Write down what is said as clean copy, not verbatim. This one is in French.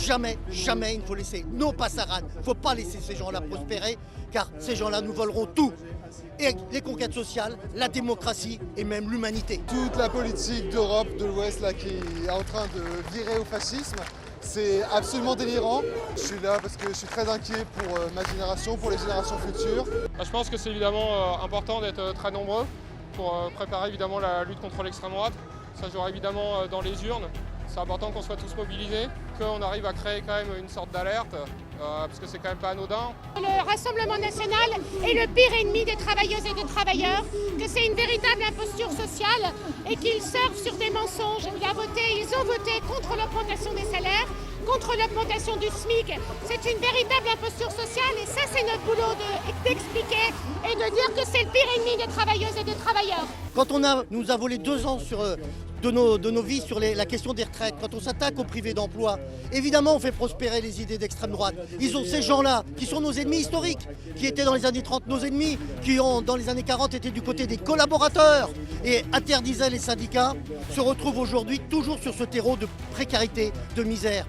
jamais, il ne faut laisser nos passaranes, il ne faut pas laisser ces gens-là prospérer, car ces gens-là nous voleront tout. Et les conquêtes sociales, la démocratie et même l'humanité. Toute la politique d'Europe, de l'Ouest, là, qui est en train de virer au fascisme, c'est absolument délirant. Je suis là parce que je suis très inquiet pour ma génération, pour les générations futures. Je pense que c'est évidemment important d'être très nombreux pour préparer évidemment la lutte contre l'extrême droite. Ça jouera évidemment dans les urnes. C'est important qu'on soit tous mobilisés, qu'on arrive à créer quand même une sorte d'alerte, parce que c'est quand même pas anodin. Le Rassemblement national est le pire ennemi des travailleuses et des travailleurs, que c'est une véritable imposture sociale et qu'ils surfent sur des mensonges. Ils ont voté contre l'augmentation des salaires, contre l'augmentation du SMIC. C'est une véritable imposture sociale et ça c'est notre boulot d'expliquer et de dire que c'est le pire ennemi des travailleuses et des travailleurs. Quand nous a volé 2 ans de nos vies sur la question des retraites, quand on s'attaque au privé d'emploi, évidemment on fait prospérer les idées d'extrême droite. Ils ont ces gens-là qui sont nos ennemis historiques, qui étaient dans les années 30 nos ennemis, qui ont dans les années 40 été du côté des collaborateurs et interdisaient les syndicats, se retrouvent aujourd'hui toujours sur ce terreau de précarité, de misère.